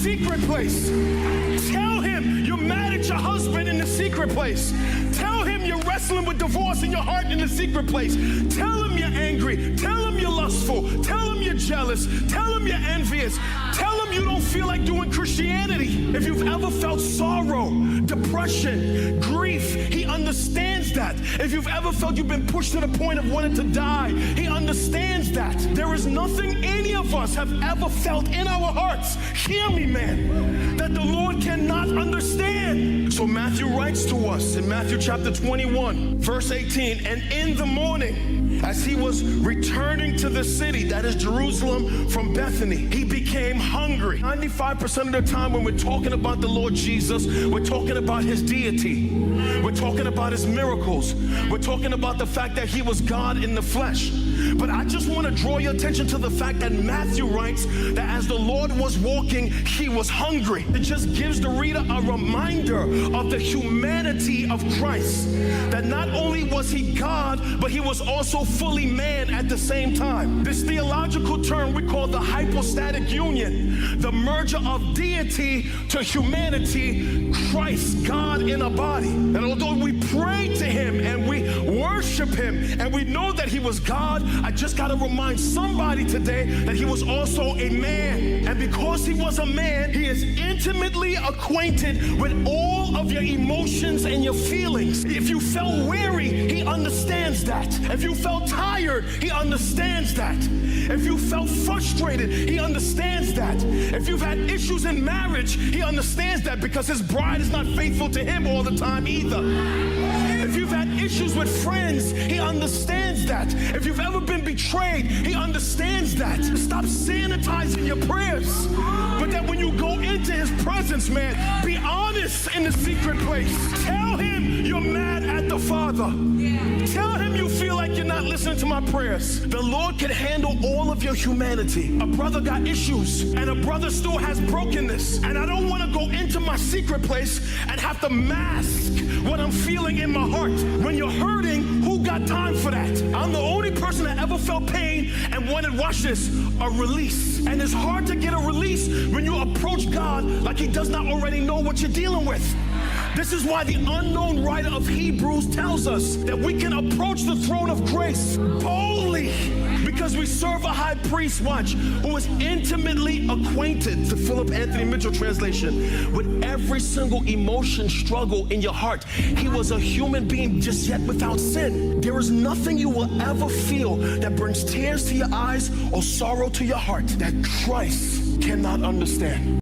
secret place. Tell him you're mad at your husband in the secret place. Tell him you're wrestling with divorce in your heart in the secret place. Tell him you're angry. Tell him you're lustful. Tell him you're jealous. Tell him you're envious. Tell him you don't feel like doing Christianity. If you've ever felt sorrow, depression, grief, he understands that. If you've ever felt you've been pushed to the point of wanting to die, he understands that. There is nothing any of us have ever felt in our hearts, hear me, man, that the Lord cannot understand. So Matthew writes to us in Matthew chapter 21, verse 18, and in the morning, as he was returning to the city, that is Jerusalem, from Bethany, he became hungry. 95% of the time when we're talking about the Lord Jesus, we're talking about his deity. We're talking about his miracles. We're talking about the fact that he was God in the flesh. But I just want to draw your attention to the fact that Matthew writes that as the Lord was walking, he was hungry. It just gives the reader a reminder of the humanity of Christ. That not only was he God, but he was also fully man at the same time. This theological term we call the hypostatic union, the merger of deity to humanity, Christ, God in a body. And although we pray to him and we worship him and we know that he was God, I just got to remind somebody today that he was also a man. And because he was a man, he is intimately acquainted with all of your emotions and your feelings. If you felt weary, he understands that. If you felt tired, he understands that. If you felt frustrated, he understands that. If you've had issues in marriage, he understands that, because his bride is not faithful to him all the time either. If you've had issues with friends, he understands that. If you've ever been betrayed, he understands that. Stop sanitizing your prayers. But that when you go into his presence, man, be honest in the secret place. Tell him you're mad at the Father. Tell him you feel like you're not listening to my prayers. The Lord can handle all of your humanity. A brother got issues, and a brother still has brokenness. And I don't want to go into my secret place and have to mask what I'm feeling in my heart. When you're hurting, who got time for that? I'm the only person that ever felt pain and wanted, watch this, a release. And it's hard to get a release when you approach God like he does not already know what you're dealing with. This is why the unknown writer of Hebrews tells us that we can approach the throne of grace boldly, because we serve a high priest, watch, who is intimately acquainted, the Philip Anthony Mitchell translation, with every single emotion, struggle in your heart. He was a human being just yet without sin. There is nothing you will ever feel that brings tears to your eyes or sorrow to your heart that Christ cannot understand.